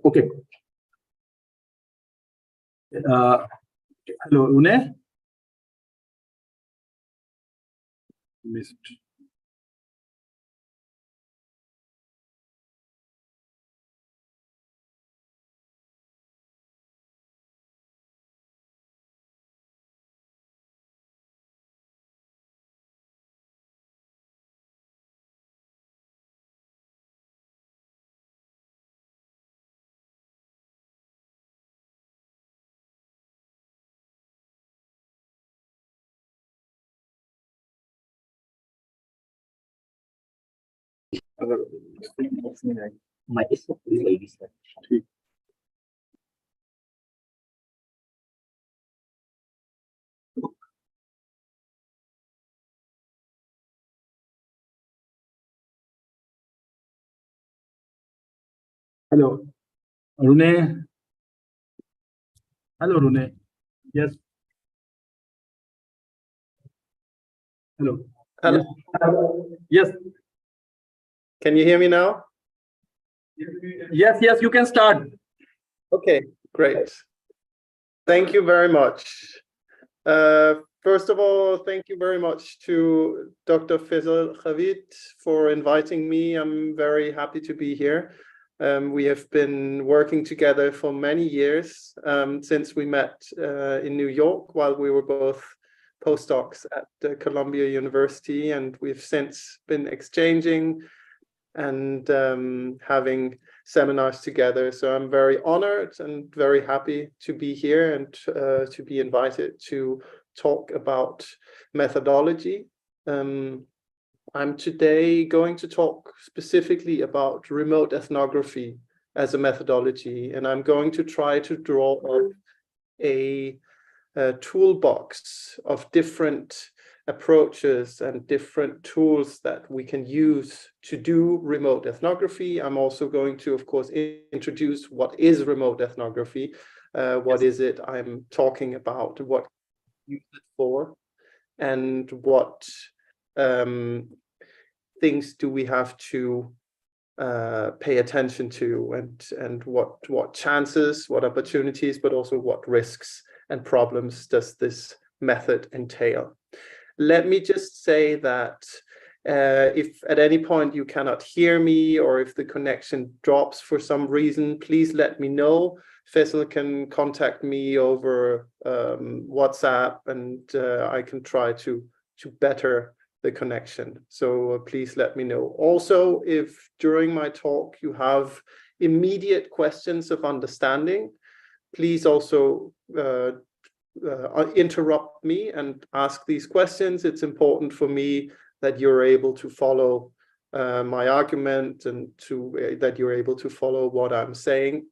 Okay. Hello, Rune. Missed. Hello, Rune. Hello, Rune. Yes. Hello. Hello. Yes. Can you hear me now? Yes. Yes. You can start. Okay, great. Thank you very much. First of all, thank you very much to Dr. Faisal Khavit for inviting me. I'm very happy to be here. We have been working together for many years, since we met in New York while we were both postdocs at Columbia University, and we've since been exchanging and having seminars together. So I'm very honored and very happy to be here and to be invited to talk about methodology. I'm today going to talk specifically about remote ethnography as a methodology, and I'm going to try to draw up a toolbox of different approaches and different tools that we can use to do remote ethnography. I'm also going to, of course, introduce what is remote ethnography, what is it I'm talking about, what use it for, and what things do we have to pay attention to, and what chances, what opportunities, but also what risks and problems does this method entail. Let me just say that if at any point you cannot hear me, or if the connection drops for some reason, please let me know. Faisal can contact me over WhatsApp, and I can try to better the connection. So please let me know. Also, if during my talk you have immediate questions of understanding, please also interrupt me and ask these questions. It's important for me that you're able to follow my argument, and that you're able to follow what I'm saying.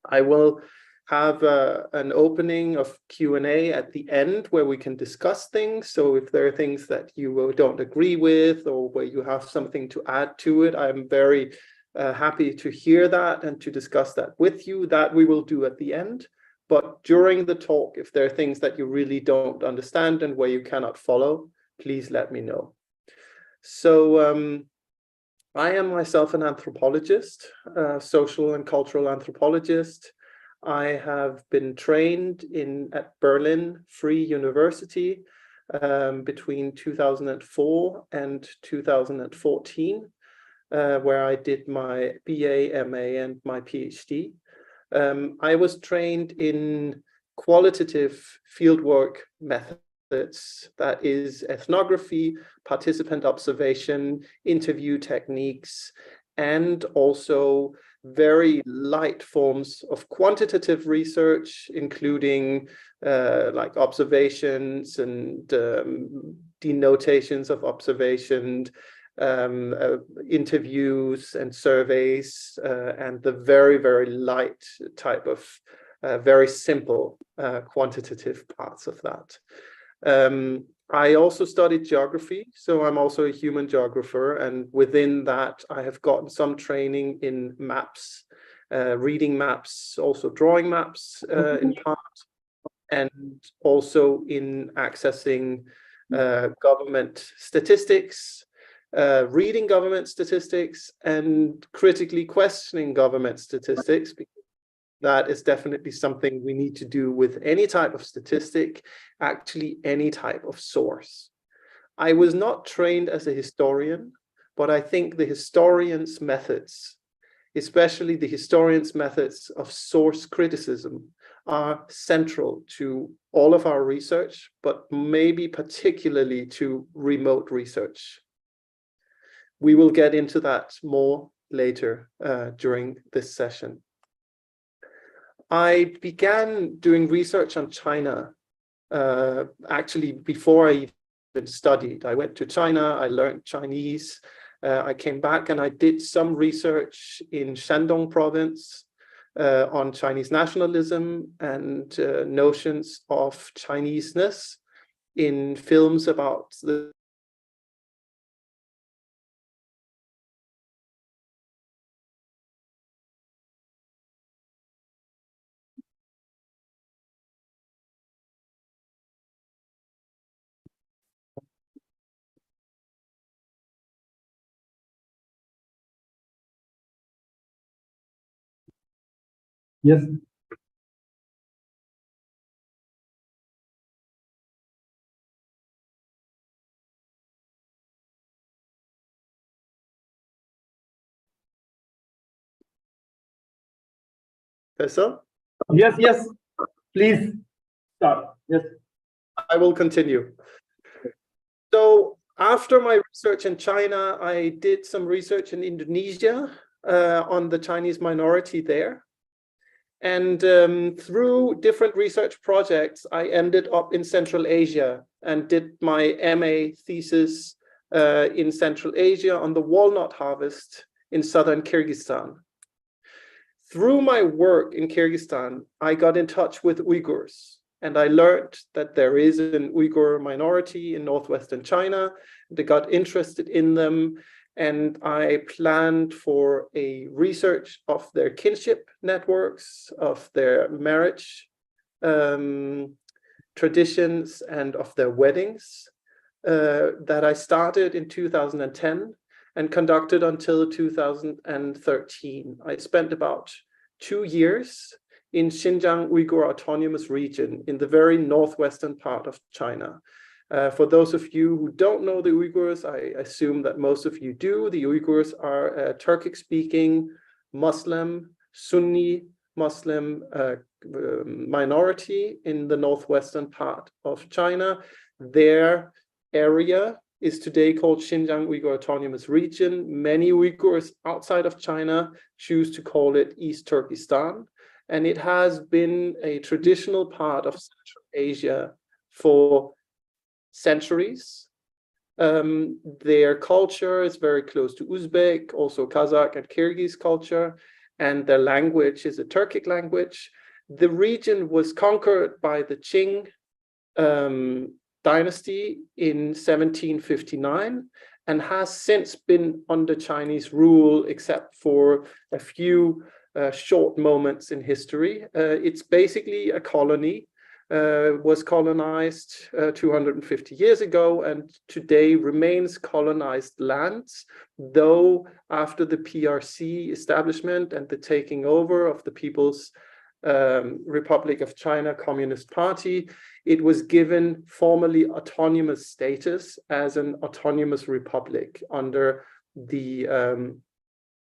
I will have an opening of Q&A at the end where we can discuss things. So if there are things that you don't agree with, or where you have something to add to it, I'm very happy to hear that and to discuss that with you. That we will do at the end. But during the talk, if there are things that you really don't understand and where you cannot follow, please let me know. So I am myself an anthropologist, social and cultural anthropologist. I have been trained at Berlin Free University between 2004 and 2014, where I did my BA, MA, and my PhD. I was trained in qualitative fieldwork methods, that is ethnography, participant observation, interview techniques, and also very light forms of quantitative research, including like observations and denotations of observation, interviews and surveys, and the very, very light type of very simple quantitative parts of that. I also studied geography, so I'm also a human geographer, and within that I have gotten some training in maps, reading maps, also drawing maps in part, and also in accessing government statistics, reading government statistics and critically questioning government statistics. That is definitely something we need to do with any type of statistic, actually any type of source. I was not trained as a historian, but I think the historian's methods, especially the historian's methods of source criticism, are central to all of our research, but maybe particularly to remote research. We will get into that more later during this session. I began doing research on China actually before I even studied. I went to China, I learned Chinese, I came back and I did some research in Shandong province on Chinese nationalism and notions of Chineseness in films about the Yes. Tessa? Yes, yes. Please start. Yes. I will continue. So after my research in China, I did some research in Indonesia on the Chinese minority there. And through different research projects, I ended up in Central Asia and did my MA thesis in Central Asia on the walnut harvest in southern Kyrgyzstan. Through my work in Kyrgyzstan, I got in touch with Uyghurs, and I learned that there is an Uyghur minority in northwestern China. I got interested in them, and I planned for a research of their kinship networks, of their marriage traditions, and of their weddings that I started in 2010 and conducted until 2013. I spent about 2 years in Xinjiang Uyghur Autonomous Region in the very northwestern part of China. For those of you who don't know the Uyghurs, I assume that most of you do. The Uyghurs are a Turkic-speaking Muslim, Sunni Muslim minority in the northwestern part of China. Their area is today called Xinjiang Uyghur Autonomous Region. Many Uyghurs outside of China choose to call it East Turkestan. And it has been a traditional part of Central Asia for centuries. Their culture is very close to Uzbek, also Kazakh and Kyrgyz culture, and their language is a Turkic language. The region was conquered by the Qing dynasty in 1759 and has since been under Chinese rule, except for a few short moments in history. It's basically a colony, was colonized 250 years ago and today remains colonized lands, though after the PRC establishment and the taking over of the People's Republic of China Communist Party, it was given formally autonomous status as an autonomous republic under the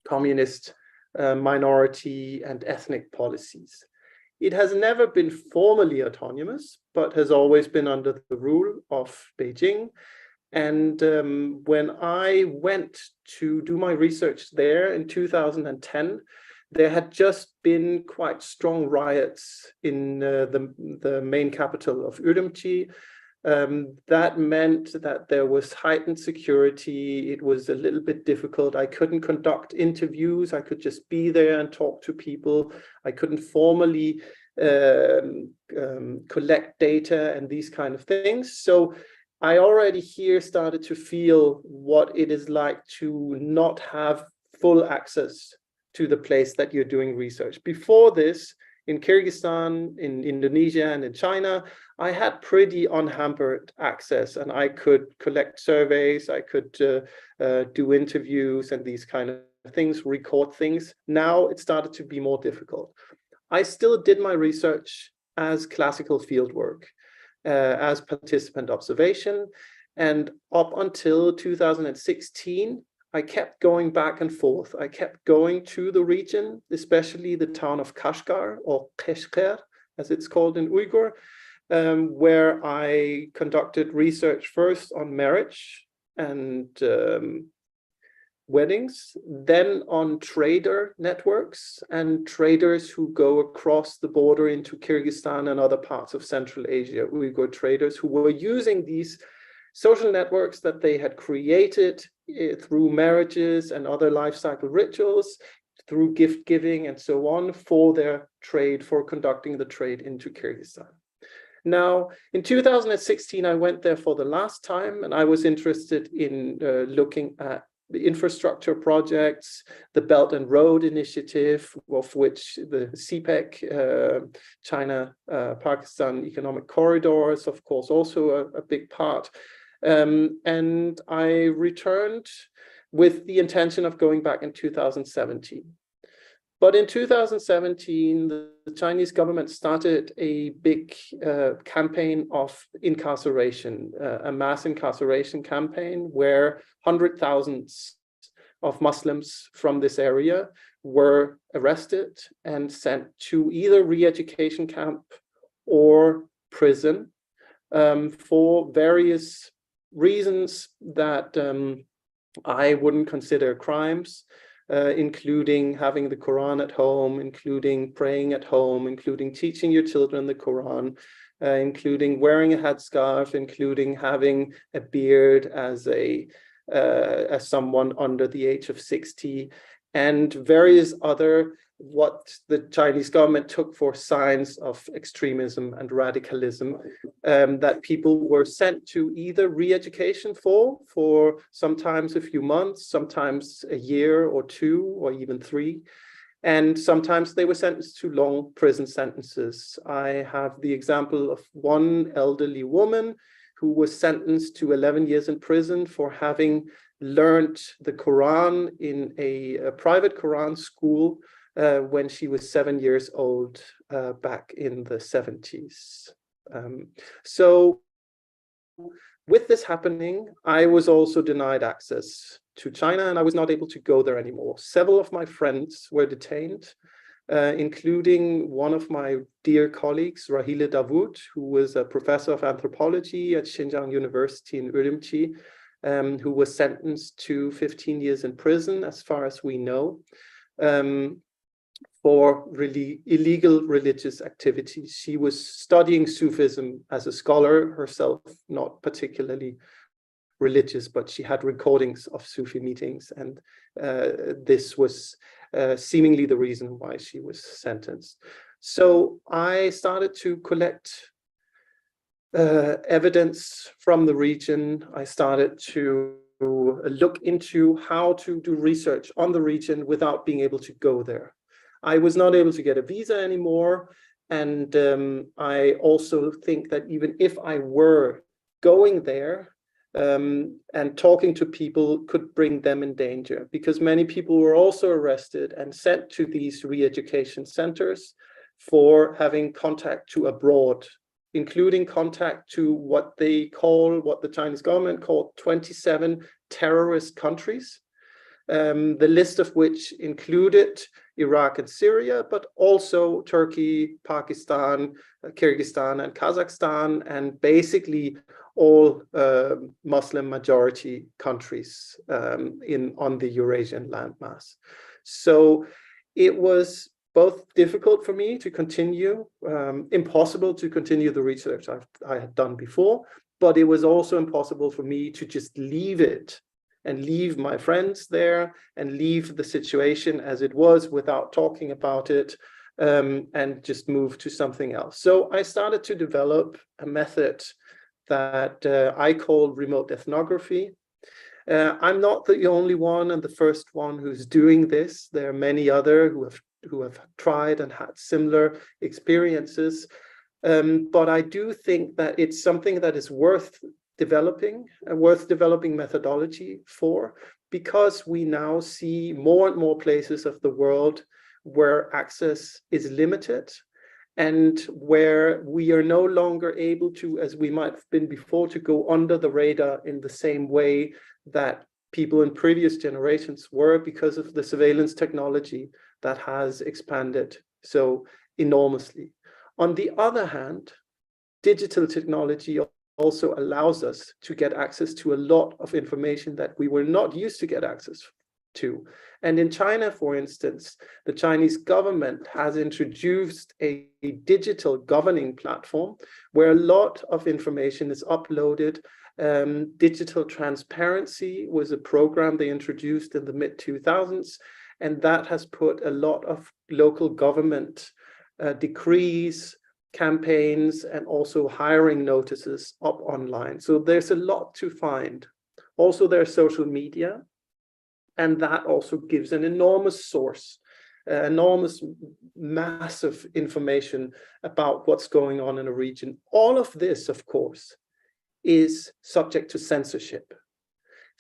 communist minority and ethnic policies. It has never been formally autonomous, but has always been under the rule of Beijing. And when I went to do my research there in 2010, there had just been quite strong riots in the main capital of Urumqi. That meant that there was heightened security. It was a little bit difficult. I couldn't conduct interviews. I could just be there and talk to people. I couldn't formally collect data and these kind of things. So I already here started to feel what it is like to not have full access to the place that you're doing research. Before this, in Kyrgyzstan, in Indonesia, and in China, I had pretty unhampered access, and I could collect surveys, I could do interviews and these kind of things, record things. Now it started to be more difficult. I still did my research as classical fieldwork, as participant observation, and up until 2016, I kept going back and forth. I kept going to the region, especially the town of Kashgar, or Kashgar, as it's called in Uyghur, where I conducted research first on marriage and weddings, then on trader networks and traders who go across the border into Kyrgyzstan and other parts of Central Asia, Uyghur traders who were using these social networks that they had created through marriages and other life cycle rituals, through gift giving and so on, for their trade, for conducting the trade into Kyrgyzstan. Now, in 2016, I went there for the last time, and I was interested in looking at the infrastructure projects, the Belt and Road Initiative, of which the CPEC, China-Pakistan Economic Corridor is, of course, also a big part. And I returned with the intention of going back in 2017. But in 2017, the Chinese government started a big campaign of incarceration, a mass incarceration campaign where 100,000s of Muslims from this area were arrested and sent to either re-education camp or prison for various reasons that I wouldn't consider crimes. Including having the Quran at home, including praying at home, including teaching your children the Quran, including wearing a headscarf, including having a beard as someone under the age of 60, and various other what the Chinese government took for signs of extremism and radicalism that people were sent to either re-education for sometimes a few months, sometimes a year or two, or even 3. And sometimes they were sentenced to long prison sentences. I have the example of one elderly woman who was sentenced to 11 years in prison for having learned the Quran in a private Quran school when she was 7 years old back in the 70s. So with this happening, I was also denied access to China, and I was not able to go there anymore. Several of my friends were detained, including one of my dear colleagues, Rahile Davoud, who was a professor of anthropology at Xinjiang University in Urumqi, who was sentenced to 15 years in prison, as far as we know, for really illegal religious activities. She was studying Sufism as a scholar herself, not particularly religious, but she had recordings of Sufi meetings, and this was seemingly the reason why she was sentenced. So I started to collect evidence from the region. I started to look into how to do research on the region without being able to go there. I was not able to get a visa anymore, and I also think that even if I were going there and talking to people could bring them in danger, because many people were also arrested and sent to these re-education centers for having contact to abroad, including contact to what the Chinese government called 27 terrorist countries, the list of which included Iraq and Syria, but also Turkey, Pakistan, Kyrgyzstan, and Kazakhstan, and basically all Muslim majority countries on the Eurasian landmass. So it was both difficult for me to continue, impossible to continue the research I had done before, but it was also impossible for me to just leave it and leave my friends there and leave the situation as it was without talking about it and just move to something else. So I started to develop a method that I call remote ethnography. I'm not the only one and the first one who's doing this. There are many others who have tried and had similar experiences. But I do think that it's something that is worth developing methodology for, because we now see more and more places of the world where access is limited, and where we are no longer able to, as we might have been before, to go under the radar in the same way that people in previous generations were, because of the surveillance technology that has expanded so enormously. On the other hand, digital technology also allows us to get access to a lot of information that we were not used to get access to. And in China, for instance, the Chinese government has introduced a digital governing platform where a lot of information is uploaded. Digital transparency was a program they introduced in the mid-2000s, and that has put a lot of local government decrees, campaigns, and also hiring notices up online. So there's a lot to find. Also, there's social media, and that also gives an enormous source, massive information about what's going on in a region. All of this, of course, is subject to censorship,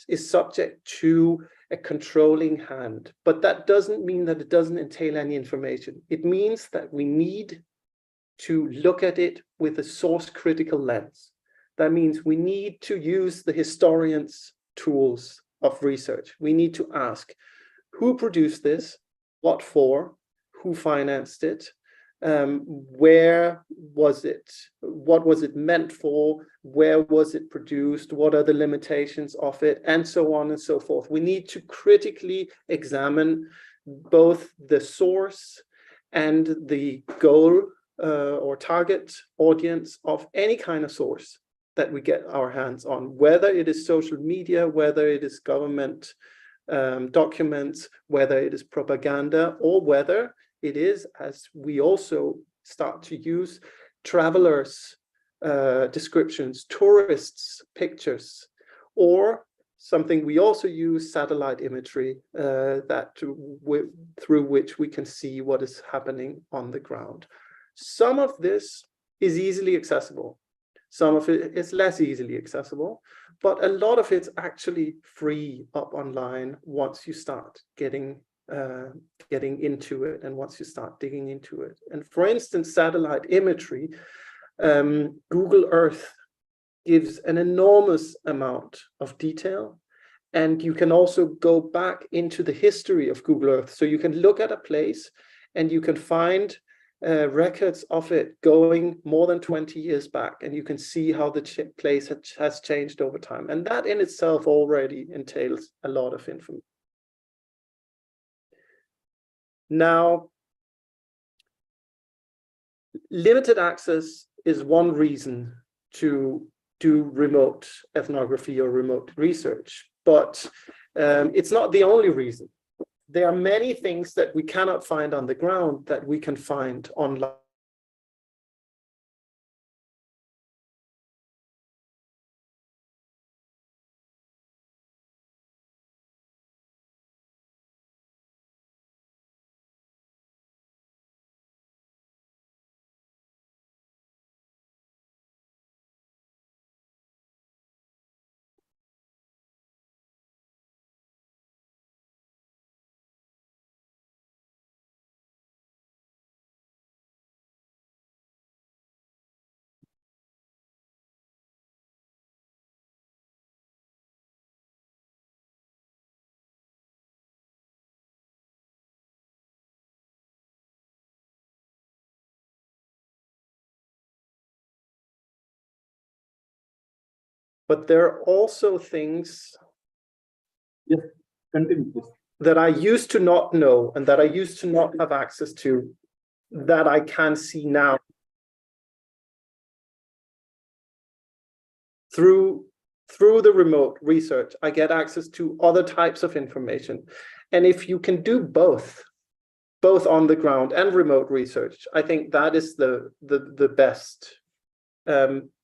is subject to a controlling hand. But that doesn't mean that it doesn't entail any information. It means that we need to look at it with a source critical lens. That means we need to use the historian's tools of research. We need to ask, who produced this, what for, who financed it, where was it, what was it meant for, where was it produced, what are the limitations of it, and so on and so forth. We need to critically examine both the source and the goal or target audience of any kind of source that we get our hands on, whether it is social media, whether it is government documents, whether it is propaganda, or whether it is, as we also start to use, travelers' descriptions, tourists' pictures, or something we also use, satellite imagery, through which we can see what is happening on the ground. Some of this is easily accessible. Some of it is less easily accessible, but a lot of it's actually free up online once you start getting into it, and once you start digging into it. And for instance, satellite imagery, Google Earth gives an enormous amount of detail, and you can also go back into the history of Google Earth. So you can look at a place and you can find records of it going more than 20 years back, and you can see how the place has changed over time. And that in itself already entails a lot of information. Now, limited access is one reason to do remote ethnography or remote research, but it's not the only reason. There are many things that we cannot find on the ground that we can find online. But there are also things that I used to not know and that I used to not have access to that I can see now through the remote research. I get access to other types of information. And if you can do both on the ground and remote research, I think that is the best.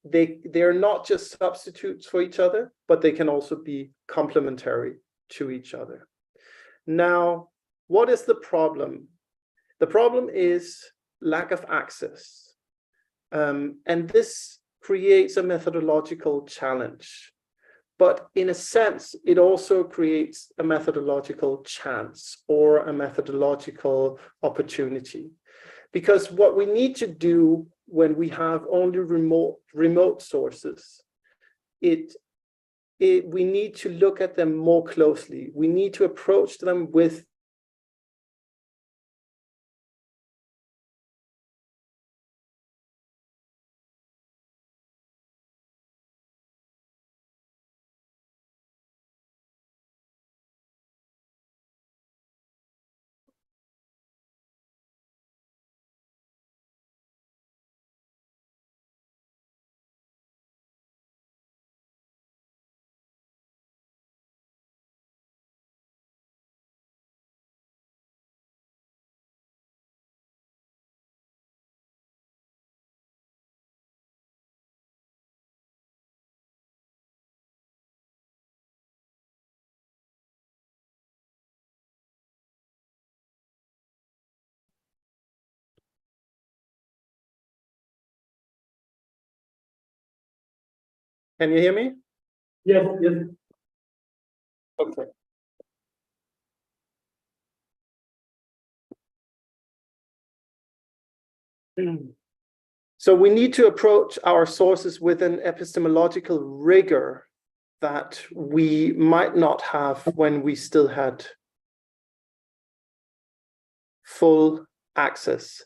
They're not just substitutes for each other, but they can also be complementary to each other. Now, what is the problem? The problem is lack of access. And this creates a methodological challenge. But in a sense, it also creates a methodological chance or a methodological opportunity. Because what we need to do when we have only remote sources, we need to look at them more closely. We need to approach them with Can you hear me? Yes, yes. Okay. So we need to approach our sources with an epistemological rigor that we might not have when we still had full access.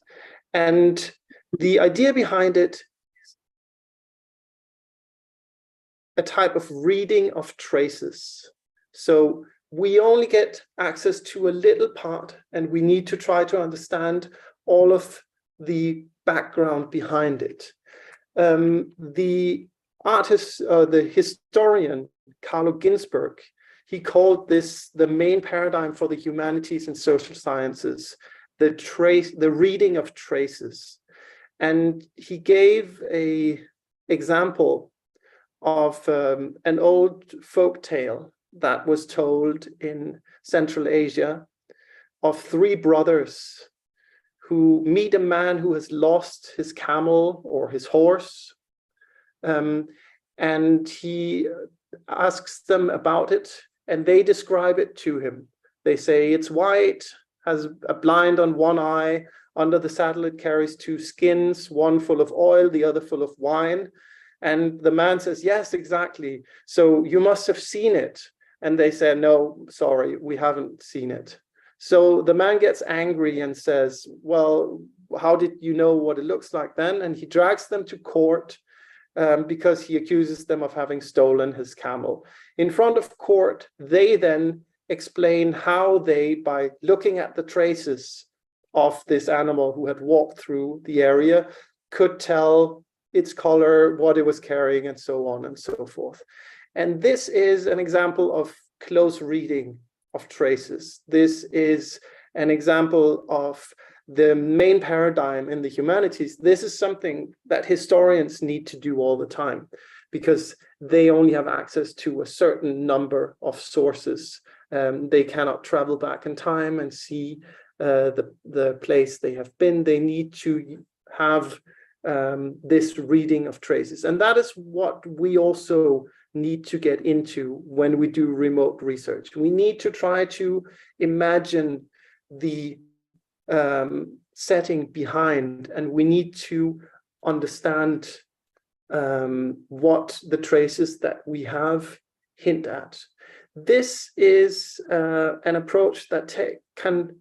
And the idea behind it, a type of reading of traces. So we only get access to a little part, and we need to try to understand all of the background behind it. The artist, the historian, Carlo Ginzburg, he called this the main paradigm for the humanities and social sciences, the reading of traces. And he gave an example of an old folk tale that was told in Central Asia of three brothers who meet a man who has lost his camel or his horse. And he asks them about it, and they describe it to him. They say it's white, has a blind on one eye, under the saddle it carries two skins, one full of oil, the other full of wine. And the man says, yes, exactly. So you must have seen it. And they say, no, sorry, we haven't seen it. So the man gets angry and says, well, how did you know what it looks like then? And he drags them to court because he accuses them of having stolen his camel. In front of court, they then explain how they, by looking at the traces of this animal who had walked through the area, could tell its color, what it was carrying, and so on and so forth. And this is an example of close reading of traces. This is an example of the main paradigm in the humanities. This is something that historians need to do all the time because they only have access to a certain number of sources. They cannot travel back in time and see the place they have been. They need to have this reading of traces. And that is what we also need to get into when we do remote research. We need to try to imagine the setting behind, and we need to understand what the traces that we have hint at. This is an approach that can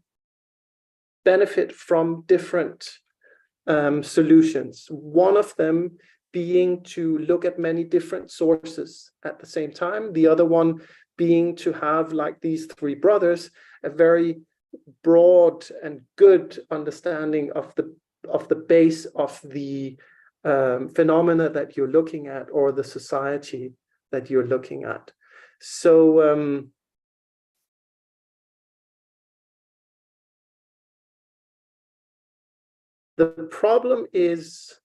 benefit from different solutions. One of them being to look at many different sources at the same time. The other one being to have, like these three brothers, a very broad and good understanding of the base of the phenomena that you're looking at or the society that you're looking at. So the problem is,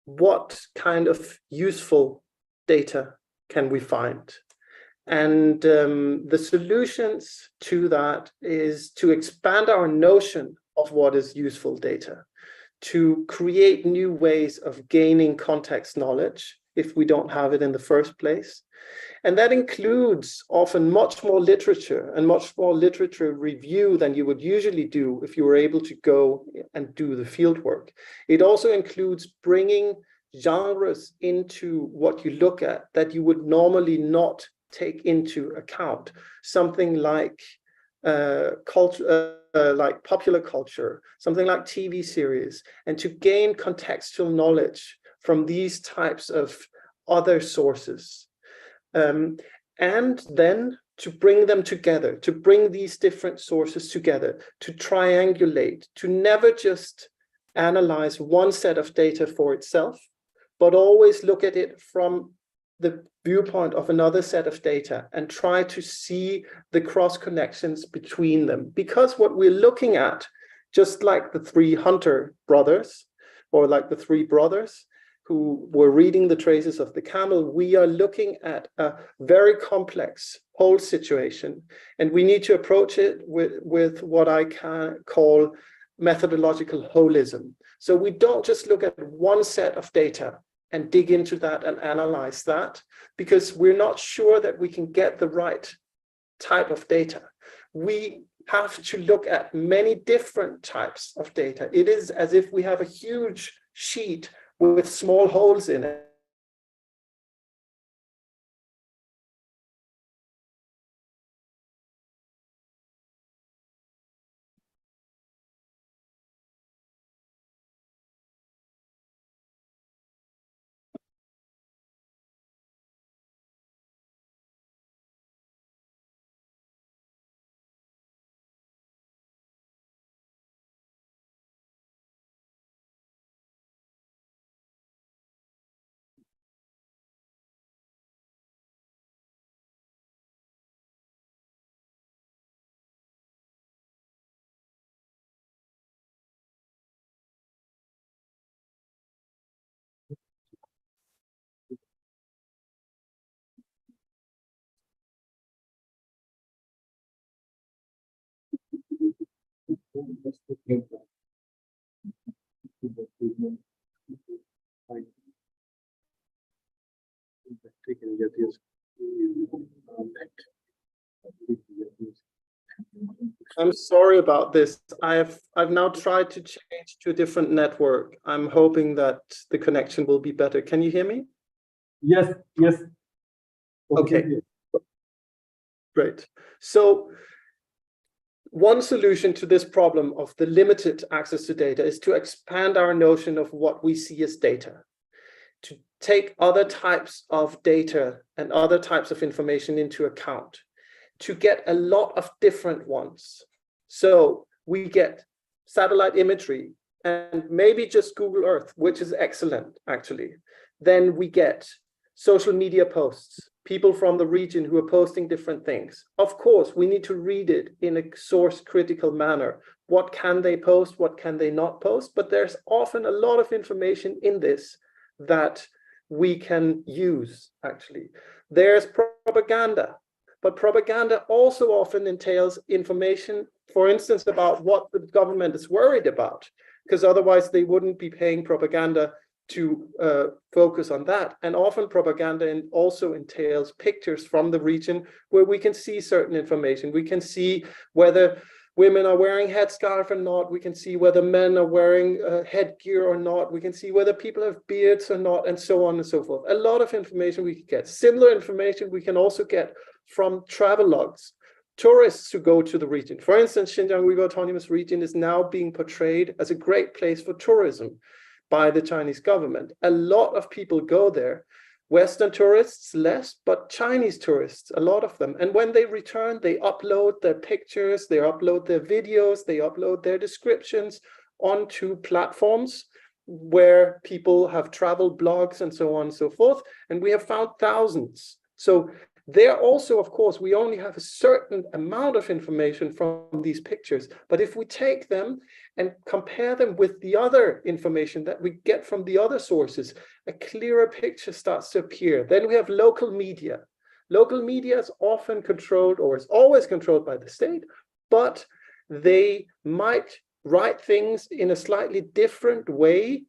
what kind of useful data can we find? And the solutions to that is to expand our notion of what is useful data, to create new ways of gaining context knowledge if we don't have it in the first place. And that includes often much more literature and much more literature review than you would usually do if you were able to go and do the field work. It also includes bringing genres into what you look at that you would normally not take into account. Something like culture, like popular culture, something like TV series, and to gain contextual knowledge from these types of other sources. And then to bring them together, to bring these different sources together, to triangulate, to never just analyze one set of data for itself, but always look at it from the viewpoint of another set of data and try to see the cross connections between them. Because what we're looking at, just like the three Hunter brothers, or like the three brothers who were reading the traces of the camel, we are looking at a very complex whole situation, and we need to approach it with what I can call methodological holism. So we don't just look at one set of data and dig into that and analyze that, because we're not sure that we can get the right type of data. We have to look at many different types of data. It is as if we have a huge sheet with small holes in it. I'm sorry about this. I've now tried to change to a different network. I'm hoping that the connection will be better. Can you hear me? Yes, yes. Okay. Great. So one solution to this problem of the limited access to data is to expand our notion of what we see as data, to take other types of data and other types of information into account, to get a lot of different ones. So we get satellite imagery and maybe just Google Earth, which is excellent, actually. Then we get social media posts, people from the region who are posting different things. Of course, we need to read it in a source critical manner. What can they post? What can they not post? But there's often a lot of information in this that we can use, actually. There's propaganda, but propaganda also often entails information, for instance, about what the government is worried about, because otherwise they wouldn't be paying propaganda to focus on that. And often propaganda also entails pictures from the region where we can see certain information. We can see whether women are wearing headscarf or not. We can see whether men are wearing headgear or not. We can see whether people have beards or not, and so on and so forth. A lot of information we can get. Similar information we can also get from travel logs. Tourists who go to the region. For instance, Xinjiang Uyghur Autonomous Region is now being portrayed as a great place for tourism by the Chinese government. A lot of people go there. Western tourists less, but Chinese tourists, a lot of them. And when they return, they upload their pictures, they upload their videos, they upload their descriptions onto platforms where people have travel blogs and so on and so forth. And we have found thousands. So there also, of course, we only have a certain amount of information from these pictures. But if we take them and compare them with the other information that we get from the other sources, a clearer picture starts to appear. Then we have local media. Local media is often controlled, or is always controlled by the state, but they might write things in a slightly different way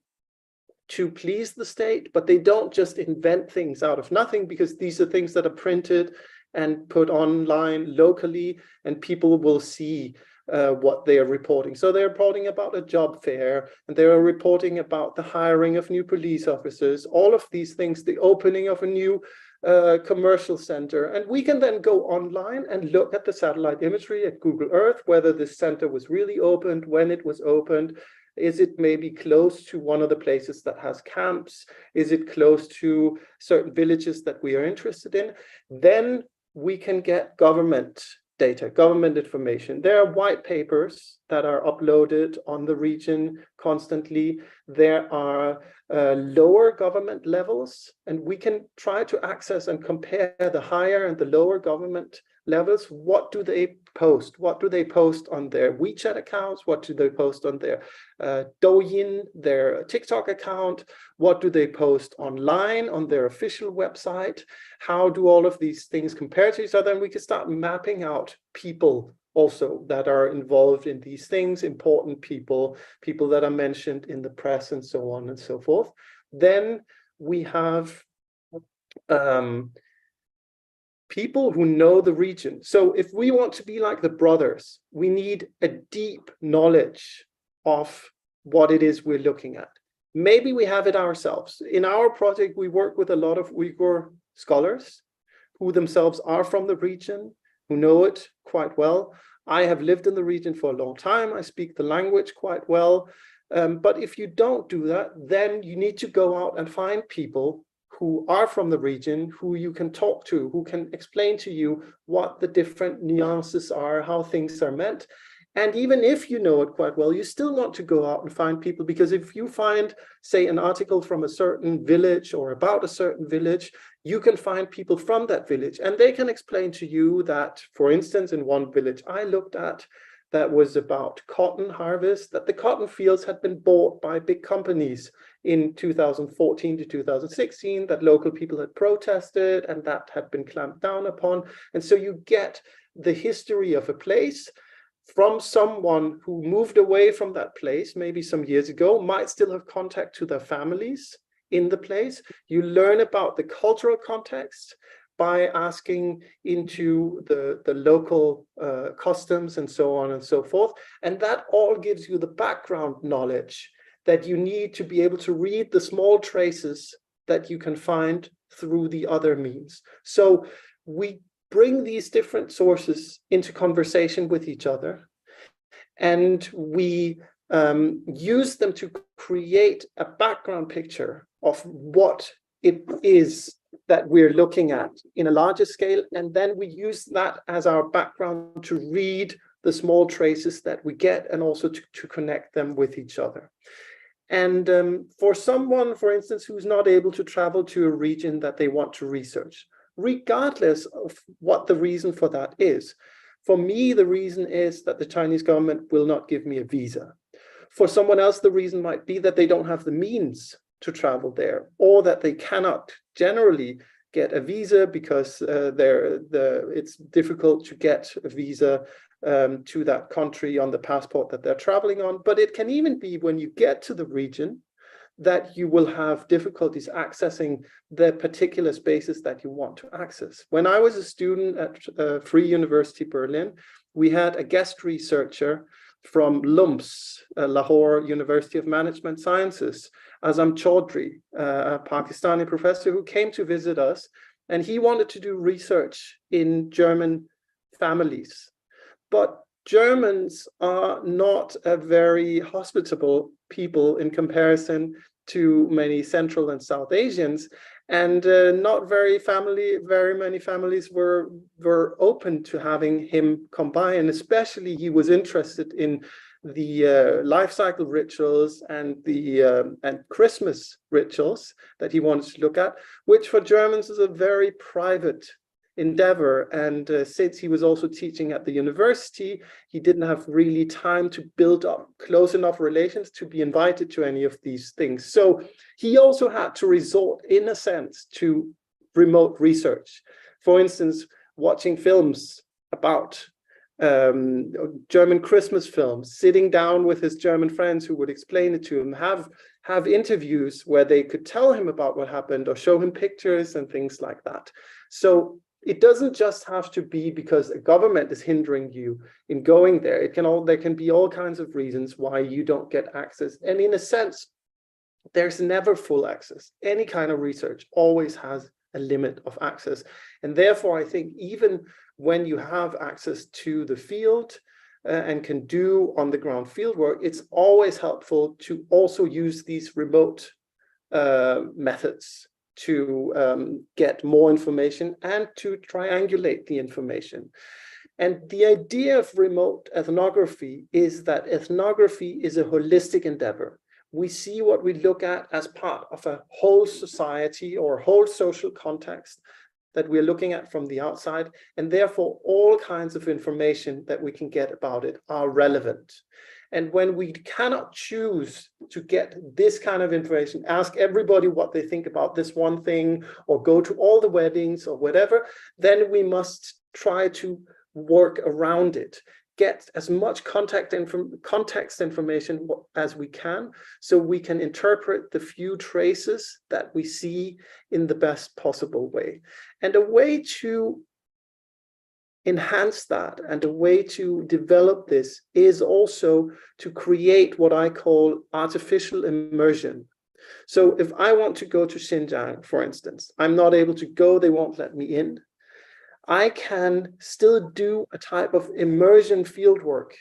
to please the state, but they don't just invent things out of nothing, because these are things that are printed and put online locally, and people will see what they are reporting. So they're reporting about a job fair, and they are reporting about the hiring of new police officers, all of these things, the opening of a new commercial center. And we can then go online and look at the satellite imagery at Google Earth, whether this center was really opened, when it was opened. Is it maybe close to one of the places that has camps? Is it close to certain villages that we are interested in? Then we can get government data, government information. There are white papers that are uploaded on the region constantly. There are lower government levels, and we can try to access and compare the higher and the lower government levels. What do they post? What do they post on their WeChat accounts? What do they post on their Douyin, their TikTok account? What do they post online on their official website? How do all of these things compare to each other? And we can start mapping out people also that are involved in these things, important people, people that are mentioned in the press, and so on and so forth. Then we have people who know the region. So if we want to be like the brothers, we need a deep knowledge of what it is we're looking at. Maybe we have it ourselves. In our project, we work with a lot of Uyghur scholars who themselves are from the region, who know it quite well. I have lived in the region for a long time. I speak the language quite well. But if you don't do that, then you need to go out and find people who are from the region, who you can talk to, who can explain to you what the different nuances are, how things are meant. And even if you know it quite well, you still want to go out and find people, because if you find, say, an article from a certain village or about a certain village, you can find people from that village, and they can explain to you that, for instance, in one village I looked at, that was about cotton harvest, that the cotton fields had been bought by big companies in 2014 to 2016, that local people had protested, and that had been clamped down upon. And so you get the history of a place from someone who moved away from that place maybe some years ago, might still have contact to their families in the place. You learn about the cultural context by asking into the local customs and so on and so forth. And that all gives you the background knowledge that you need to be able to read the small traces that you can find through the other means. So we bring these different sources into conversation with each other, and we use them to create a background picture of what it is that we're looking at in a larger scale, and then we use that as our background to read the small traces that we get, and also to connect them with each other. And for someone, for instance, who's not able to travel to a region that they want to research, regardless of what the reason for that is, for me, the reason is that the Chinese government will not give me a visa. For someone else, the reason might be that they don't have the means to travel there, or that they cannot generally get a visa because it's difficult to get a visa to that country on the passport that they're traveling on. But it can even be when you get to the region that you will have difficulties accessing the particular spaces that you want to access. When I was a student at Free University Berlin, we had a guest researcher from LUMS, Lahore University of Management Sciences, Azam Chaudhry, a Pakistani professor who came to visit us, and he wanted to do research in German families. But Germans are not a very hospitable people in comparison to many Central and South Asians, and not very many families were open to having him come by, and especially he was interested in the life cycle rituals and the and Christmas rituals that he wanted to look at, which for Germans is a very private endeavor. And since he was also teaching at the university, he didn't have really time to build up close enough relations to be invited to any of these things. So he also had to resort, in a sense, to remote research. For instance, watching films about German Christmas films, sitting down with his German friends who would explain it to him, have interviews where they could tell him about what happened or show him pictures and things like that. So it doesn't just have to be because a government is hindering you in going there. There can be all kinds of reasons why you don't get access. And in a sense, there's never full access. Any kind of research always has a limit of access. And therefore, I think even when you have access to the field and can do on-the-ground field work, it's always helpful to also use these remote methods to get more information and to triangulate the information. And the idea of remote ethnography is that ethnography is a holistic endeavor. We see what we look at as part of a whole society or whole social context that we're looking at from the outside, and therefore all kinds of information that we can get about it are relevant. And when we cannot choose to get this kind of information, ask everybody what they think about this one thing, or go to all the weddings or whatever, then we must try to work around it, get as much context information as we can, so we can interpret the few traces that we see in the best possible way. And a way to enhance that and a way to develop this is also to create what I call artificial immersion. So if I want to go to Xinjiang, for instance, I'm not able to go, they won't let me in. I can still do a type of immersion fieldwork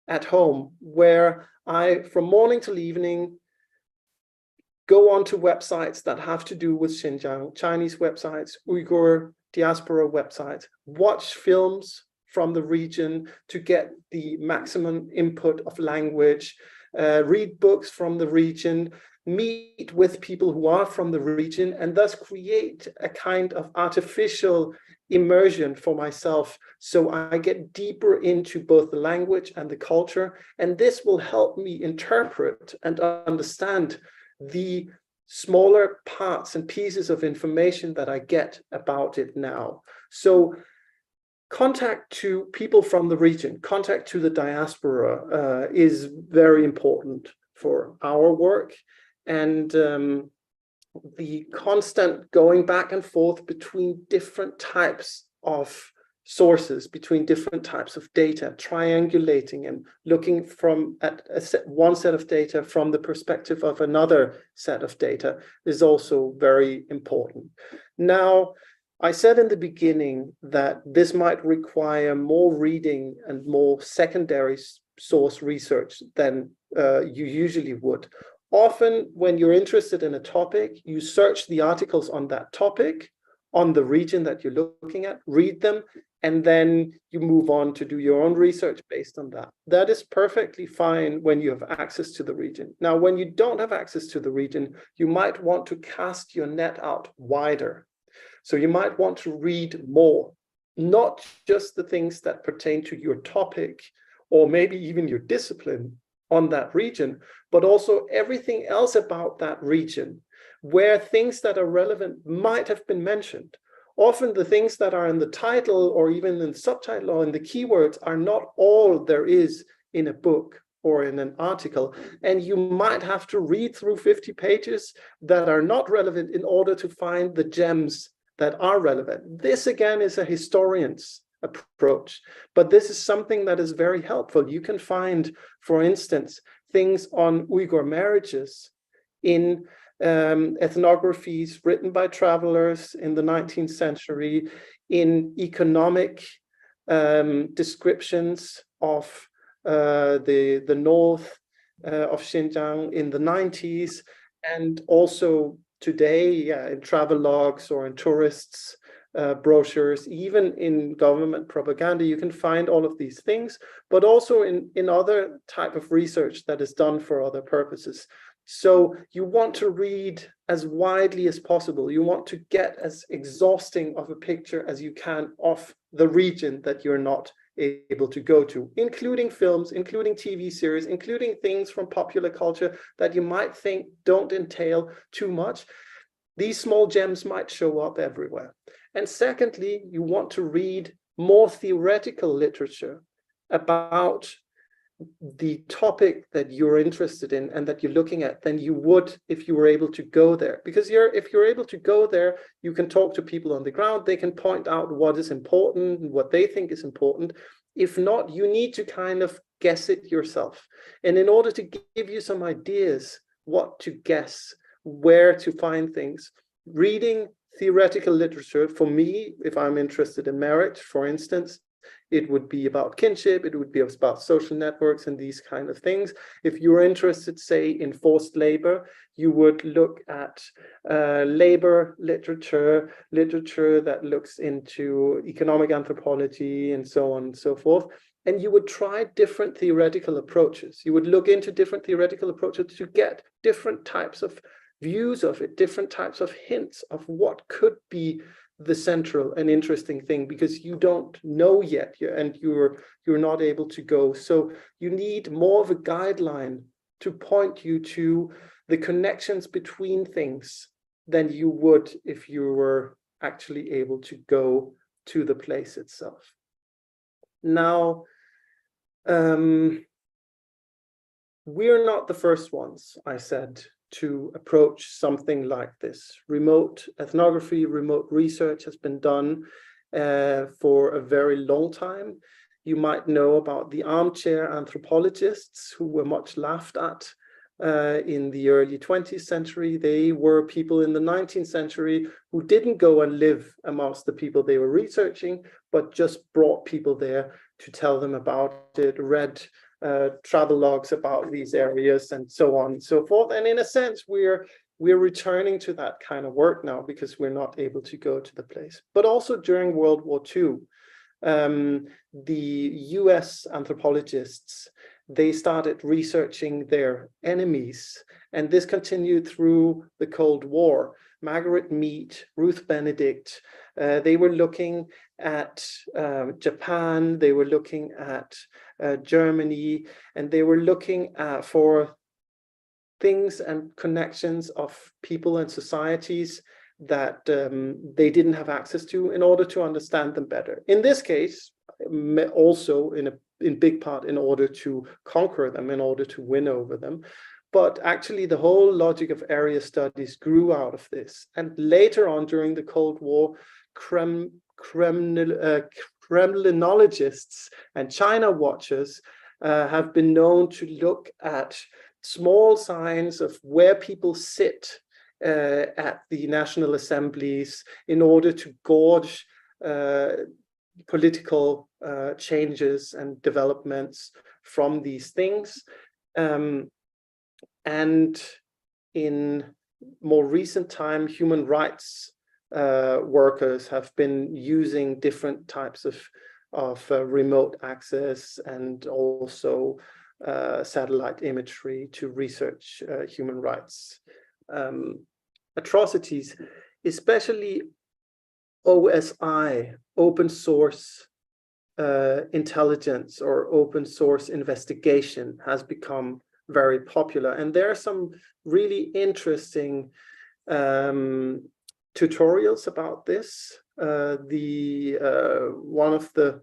at home where I, from morning till evening, go onto websites that have to do with Xinjiang, Chinese websites, Uyghur diaspora websites, watch films from the region to get the maximum input of language, read books from the region, meet with people who are from the region, and thus create a kind of artificial immersion for myself, so I get deeper into both the language and the culture, and this will help me interpret and understand the smaller parts and pieces of information that I get about it now. So contact to people from the region, contact to the diaspora is very important for our work, and the constant going back and forth between different types of sources, between different types of data, triangulating and looking from one set of data from the perspective of another set of data is also very important. Now, I said in the beginning that this might require more reading and more secondary source research than you usually would. Often, when you're interested in a topic, you search the articles on that topic, on the region that you're looking at, read them, and then you move on to do your own research based on that. That is perfectly fine when you have access to the region. Now, when you don't have access to the region, you might want to cast your net out wider. So you might want to read more, not just the things that pertain to your topic or maybe even your discipline on that region, but also everything else about that region, where things that are relevant might have been mentioned. Often the things that are in the title or even in the subtitle or in the keywords are not all there is in a book or in an article, and you might have to read through 50 pages that are not relevant in order to find the gems that are relevant. This again is a historian's approach, but this is something that is very helpful. You can find, for instance, things on Uyghur marriages in ethnographies written by travelers in the 19th century, in economic descriptions of the north of Xinjiang in the 90s, and also today in travel logs or in tourists' brochures, even in government propaganda. You can find all of these things, but also in other type of research that is done for other purposes. So you want to read as widely as possible. You want to get as exhausting of a picture as you can of the region that you're not able to go to, including films, including TV series, including things from popular culture that you might think don't entail too much. These small gems might show up everywhere. And secondly, you want to read more theoretical literature about the topic that you're interested in and that you're looking at than you would if you were able to go there. Because if you're able to go there, you can talk to people on the ground, they can point out what is important and what they think is important. If not, you need to kind of guess it yourself. And in order to give you some ideas what to guess, where to find things, reading theoretical literature, for me, if I'm interested in marriage, for instance, it would be about kinship, it would be about social networks and these kind of things. If you're interested, say, in forced labor, you would look at labor literature that looks into economic anthropology and so on and so forth. And you would try different theoretical approaches. You would look into different theoretical approaches to get different types of views of it, different types of hints of what could be the central and interesting thing, because you don't know yet and you're not able to go. So you need more of a guideline to point you to the connections between things than you would if you were actually able to go to the place itself. Now, we're not the first ones, I said, to approach something like this. Remote ethnography, remote research has been done for a very long time. You might know about the armchair anthropologists who were much laughed at in the early 20th century. They were people in the 19th century who didn't go and live amongst the people they were researching, but just brought people there to tell them about it, read travel logs about these areas and so on and so forth. And in a sense, we're returning to that kind of work now because we're not able to go to the place. But also during World War II, the US anthropologists, they started researching their enemies, and this continued through the Cold War. Margaret Mead, Ruth Benedict, they were looking at Japan, they were looking at Germany, and they were looking for things and connections of people and societies that they didn't have access to in order to understand them better. In this case, also in big part in order to conquer them, in order to win over them. But actually the whole logic of area studies grew out of this. And later on during the Cold War, Kremlinologists and China watchers have been known to look at small signs of where people sit at the national assemblies in order to gauge political changes and developments from these things. And in more recent time, human rights workers have been using different types of remote access and also satellite imagery to research human rights atrocities, especially OSI, open source intelligence or open source investigation, has become very popular. And there are some really interesting tutorials about this. One of the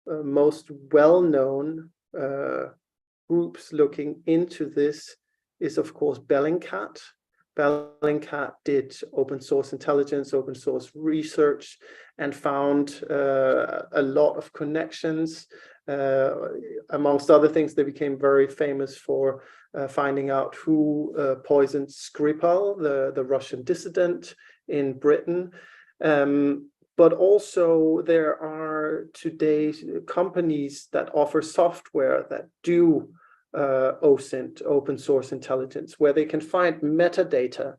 most well-known groups looking into this is, of course, Bellingcat. Bellingcat did open source intelligence, open source research, and found a lot of connections. Amongst other things, they became very famous for finding out who poisoned Skripal, the Russian dissident in Britain. But also there are today companies that offer software that do OSINT, open source intelligence, where they can find metadata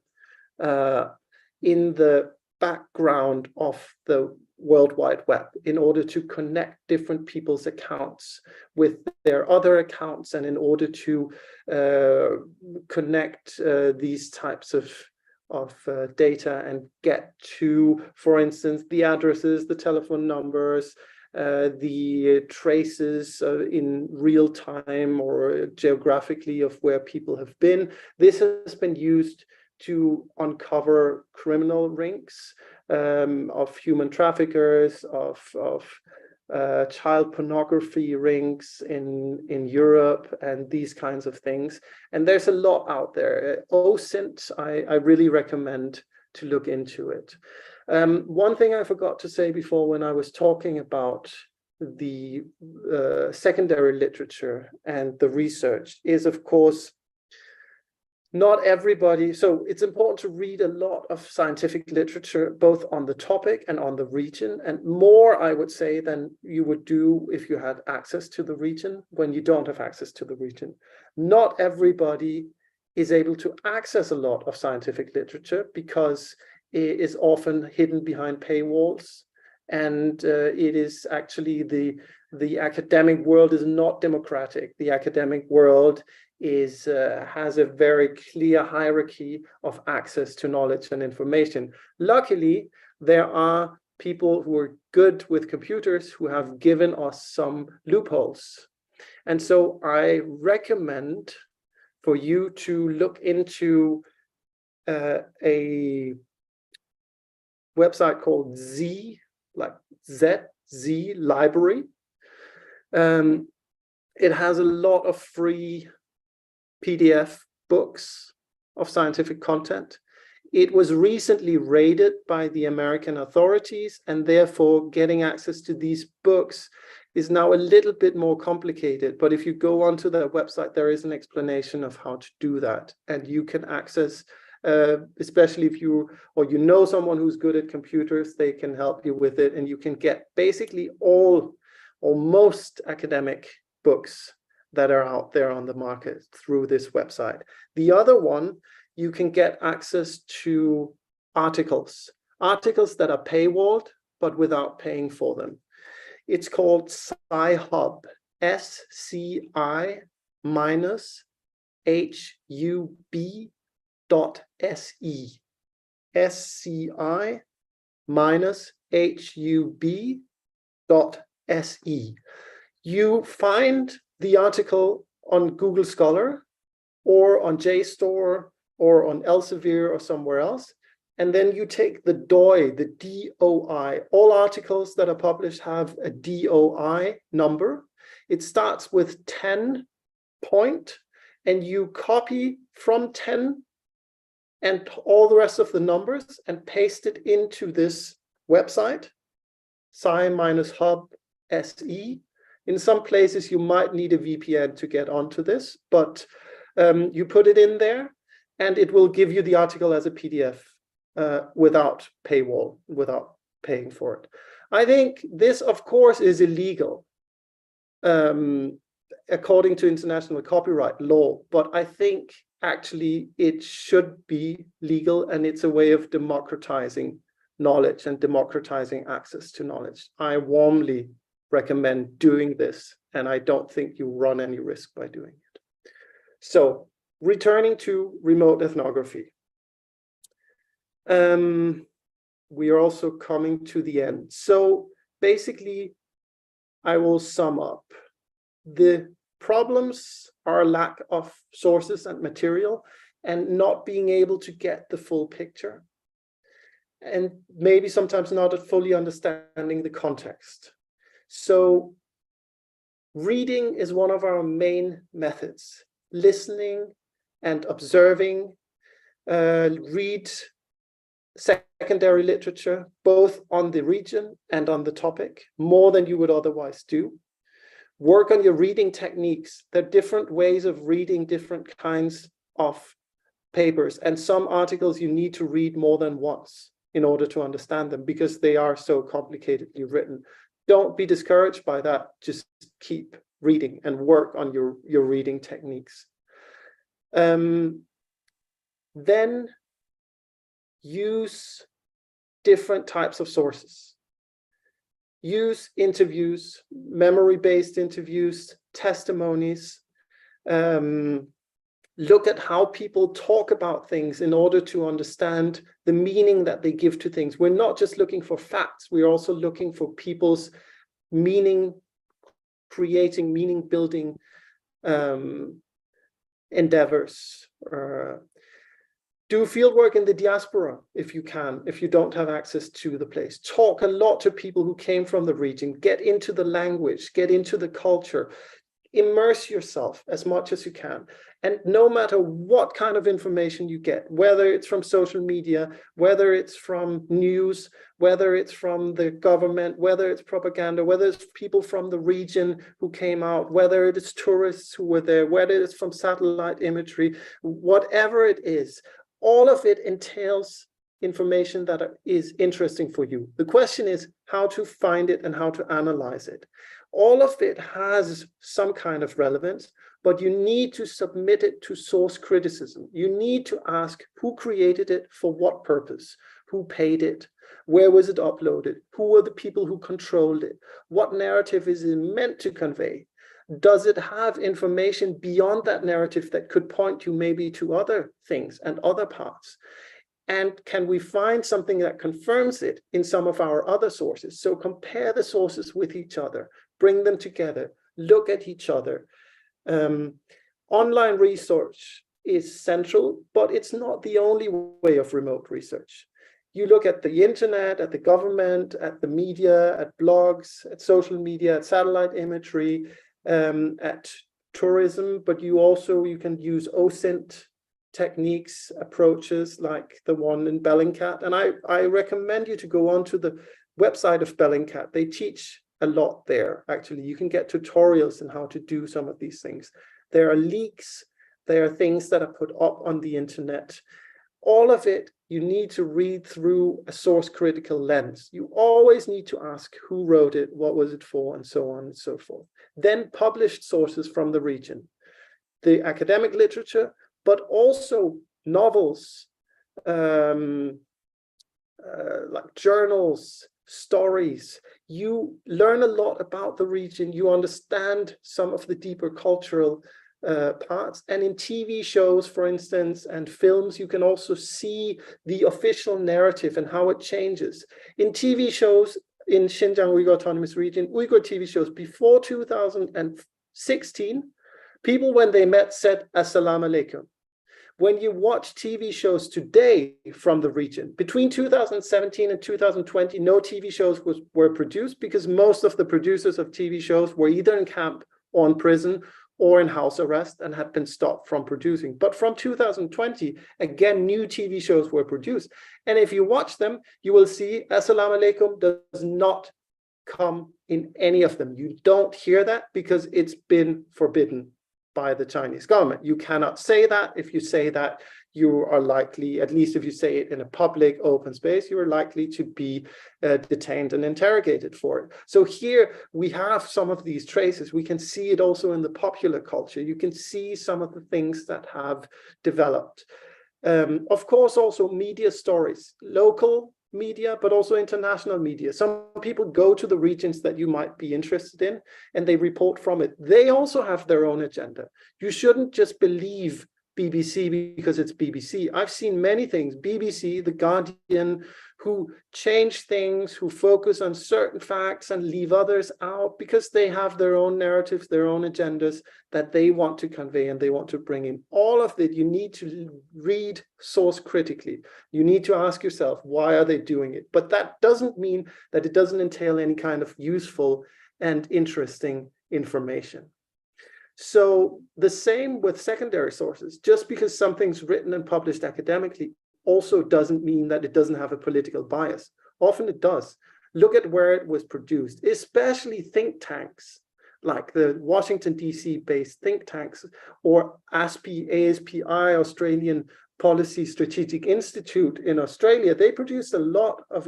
in the background of the World Wide Web in order to connect different people's accounts with their other accounts, and in order to connect these types of data and get to, for instance, the addresses, the telephone numbers, the traces in real time or geographically of where people have been. This has been used to uncover criminal rings of human traffickers, of child pornography rings in Europe and these kinds of things. And there's a lot out there. OSINT, I really recommend to look into it. One thing I forgot to say before when I was talking about the secondary literature and the research is, of course, not everybody. So it's important to read a lot of scientific literature, both on the topic and on the region, and more, I would say, than you would do if you had access to the region when you don't have access to the region. Not everybody is able to access a lot of scientific literature because it is often hidden behind paywalls. And it is actually the academic world is not democratic. The academic world is has a very clear hierarchy of access to knowledge and information. Luckily, there are people who are good with computers who have given us some loopholes. And so I recommend for you to look into a website called Z, like Z Library. It has a lot of free PDF books of scientific content. It was recently raided by the American authorities, and therefore getting access to these books is now a little bit more complicated. But if you go onto their website, there is an explanation of how to do that. And you can access, especially if you know someone who's good at computers, they can help you with it. And you can get basically all or most academic books that are out there on the market through this website. The other one, you can get access to articles that are paywalled, but without paying for them. It's called Sci-Hub, SCI-HUB.SE, SCI-HUB.SE. You find the article on Google Scholar or on JSTOR or on Elsevier or somewhere else, and then you take the DOI, the DOI. All articles that are published have a DOI number. It starts with 10 point, and you copy from 10 and all the rest of the numbers and paste it into this website, Sci-Hub.SE. In some places, you might need a VPN to get onto this, but you put it in there, and it will give you the article as a PDF without paywall, without paying for it. I think this, of course, is illegal according to international copyright law, but I think actually it should be legal, and it's a way of democratizing knowledge and democratizing access to knowledge. I warmly recommend doing this, and I don't think you run any risk by doing it. So, returning to remote ethnography. We are also coming to the end. So basically, I will sum up. The problems are lack of sources and material, and not being able to get the full picture, and maybe sometimes not fully understanding the context. So reading is one of our main methods. Listening and observing, read secondary literature, both on the region and on the topic, more than you would otherwise do. Work on your reading techniques. There are different ways of reading different kinds of papers, and some articles you need to read more than once in order to understand them because they are so complicatedly written. Don't be discouraged by that. Just keep reading and work on your reading techniques. Then use different types of sources. Use interviews, memory-based interviews, testimonies. Look at how people talk about things in order to understand the meaning that they give to things. We're not just looking for facts, we're also looking for people's meaning, creating meaning-building endeavors. Do field work in the diaspora if you can, if you don't have access to the place. Talk a lot to people who came from the region. Get into the language, get into the culture. Immerse yourself as much as you can. And no matter what kind of information you get, whether it's from social media, whether it's from news, whether it's from the government, whether it's propaganda, whether it's people from the region who came out, whether it is tourists who were there, whether it's from satellite imagery, whatever it is, all of it entails information that is interesting for you. The question is how to find it and how to analyze it. All of it has some kind of relevance, but you need to submit it to source criticism. You need to ask who created it, for what purpose, who paid it, where was it uploaded, who were the people who controlled it, what narrative is it meant to convey? Does it have information beyond that narrative that could point you maybe to other things and other parts? And can we find something that confirms it in some of our other sources? So compare the sources with each other, bring them together, look at each other. Online research is central, but it's not the only way of remote research. You look at the internet, at the government, at the media, at blogs, at social media, at satellite imagery, at tourism, but you can use OSINT techniques, approaches like the one in Bellingcat. And I recommend you to go onto the website of Bellingcat. They teach a lot there, actually. You can get tutorials on how to do some of these things. There are leaks, there are things that are put up on the internet. All of it, you need to read through a source critical lens. You always need to ask who wrote it, what was it for, and so on and so forth. Then published sources from the region, the academic literature, but also novels, like journals, stories. You learn a lot about the region. You understand some of the deeper cultural parts. And in TV shows, for instance, and films, you can also see the official narrative and how it changes. In TV shows in Xinjiang Uyghur Autonomous Region, Uyghur TV shows before 2016, people, when they met, said Assalamu alaikum. When you watch TV shows today from the region, between 2017 and 2020, no TV shows were produced because most of the producers of TV shows were either in camp or in prison or in house arrest and had been stopped from producing. But from 2020, again, new TV shows were produced. And if you watch them, you will see Assalamu alaikum does not come in any of them. You don't hear that because it's been forbidden by the Chinese government. You cannot say that. If you say that, you are likely, at least if you say it in a public open space, you are likely to be detained and interrogated for it. So here we have some of these traces. We can see it also in the popular culture. You can see some of the things that have developed. Of course, also media stories, local media, but also international media. Some people go to the regions that you might be interested in and they report from it. They also have their own agenda. You shouldn't just believe BBC because it's BBC. I've seen many things, BBC, The Guardian, who change things, who focus on certain facts and leave others out because they have their own narratives, their own agendas that they want to convey and they want to bring in. All of it, you need to read source critically. You need to ask yourself, why are they doing it? But that doesn't mean that it doesn't entail any kind of useful and interesting information. So the same with secondary sources. Just because something's written and published academically also doesn't mean that it doesn't have a political bias. Often it does. Look at where it was produced, especially think tanks, like the Washington, D.C. based think tanks, or ASPI, Australian Policy Strategic Institute in Australia. They produced a lot of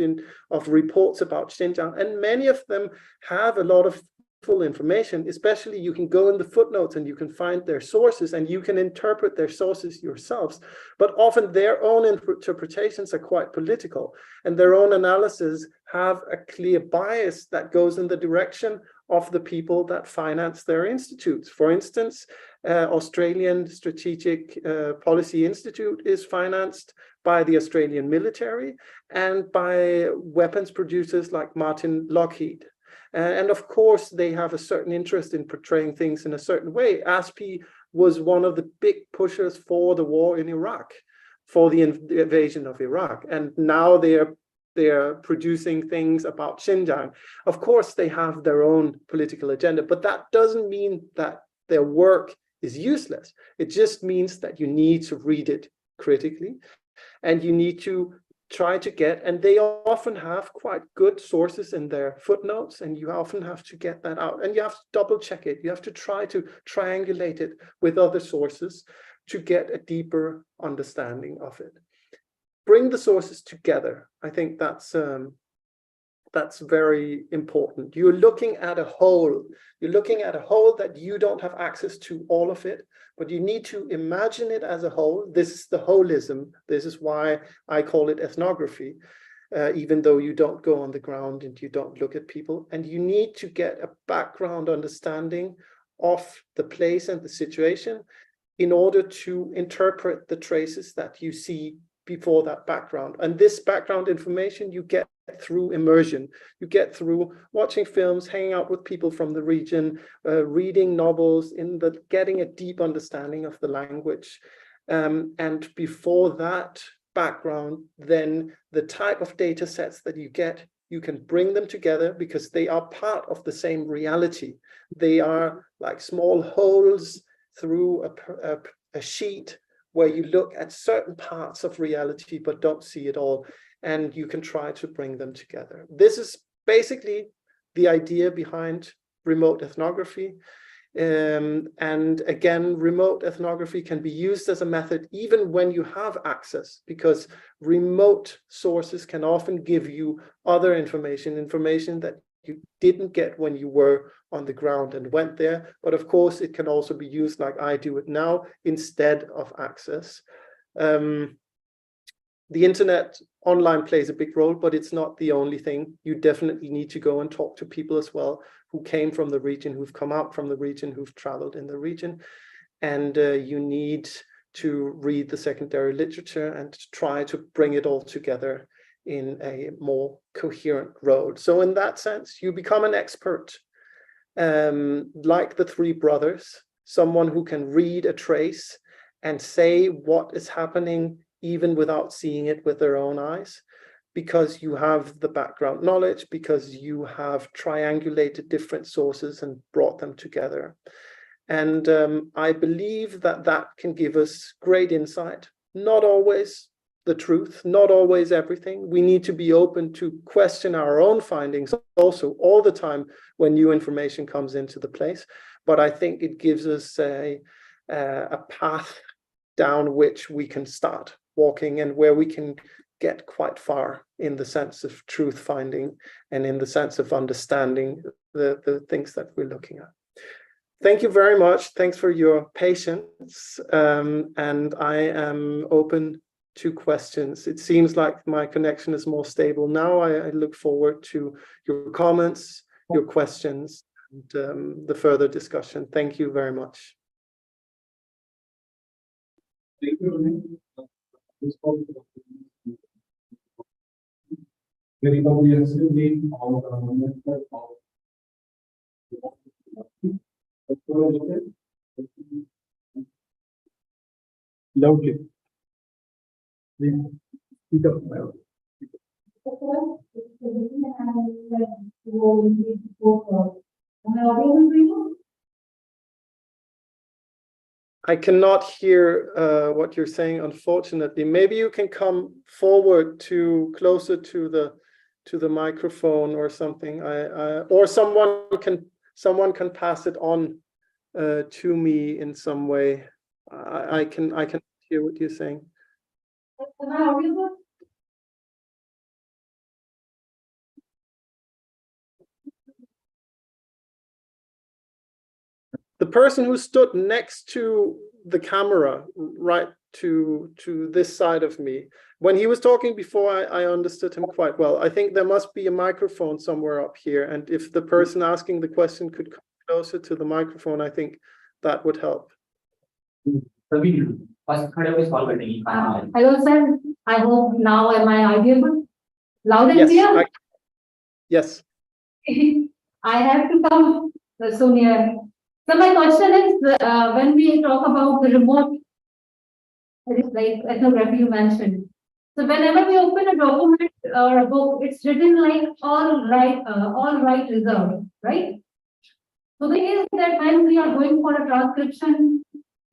reports about Xinjiang, and many of them have a lot of full information. Especially, you can go in the footnotes and you can find their sources and you can interpret their sources yourselves. But often their own interpretations are quite political, and their own analysis have a clear bias that goes in the direction of the people that finance their institutes. For instance, Australian Strategic Policy Institute is financed by the Australian military and by weapons producers like Martin Lockheed. And of course, they have a certain interest in portraying things in a certain way. ASPI was one of the big pushers for the war in Iraq. for the invasion of Iraq. And now they're producing things about Xinjiang. Of course, they have their own political agenda, but that doesn't mean that their work is useless. It just means that you need to read it critically, and you need to try to get, and they often have quite good sources in their footnotes, and you often have to get that out, and you have to double check it. You have to try to triangulate it with other sources to get a deeper understanding of it. Bring the sources together. I think that's very important. You're looking at a whole. You're looking at a whole that you don't have access to all of it, but you need to imagine it as a whole. This is the holism. This is why I call it ethnography, even though you don't go on the ground and you don't look at people. And you need to get a background understanding of the place and the situation in order to interpret the traces that you see before that background. And this background information you get through immersion. You get through watching films, hanging out with people from the region, reading novels, getting a deep understanding of the language. And before that background, then the type of data sets that you get, you can bring them together because they are part of the same reality. They are like small holes through a sheet where you look at certain parts of reality but don't see it all, and you can try to bring them together. This is basically the idea behind remote ethnography. And again, remote ethnography can be used as a method even when you have access, because remote sources can often give you other information that you didn't get when you were on the ground and went there. But of course, it can also be used like I do it now instead of access. The internet online plays a big role, but it's not the only thing. You definitely need to go and talk to people as well who came from the region, who've come out from the region, who've traveled in the region. And you need to read the secondary literature and try to bring it all together in a more coherent road. So in that sense, you become an expert, like the three brothers, someone who can read a trace and say what is happening even without seeing it with their own eyes, because you have the background knowledge, because you have triangulated different sources and brought them together. And I believe that that can give us great insight, not always the truth, not always everything. We need to be open to question our own findings also all the time when new information comes into the place. But I think it gives us a path down which we can start walking and where we can get quite far in the sense of truth finding and in the sense of understanding the things that we're looking at. Thank you very much. Thanks for your patience. And I am open to questions. It seems like my connection is more stable now. I look forward to your comments, your questions, and the further discussion. Thank you very much. Thank you. Very comprehensively on loudly. Please speak up. I cannot hear what you're saying, unfortunately. Maybe you can come forward to closer to the microphone or something. Or someone can pass it on to me in some way. I can hear what you're saying. Am I audible? The person who stood next to the camera, right to this side of me, when he was talking before, I understood him quite well. I think there must be a microphone somewhere up here, and if the person asking the question could come closer to the microphone, I think that would help. Hello, sir. I hope now am I audible? Loud and clear? Yes. I have to come so near. So my question is, when we talk about the remote like ethnography you mentioned. So whenever we open a document or a book, it's written like all right reserved, right? So the thing is that when we are going for a transcription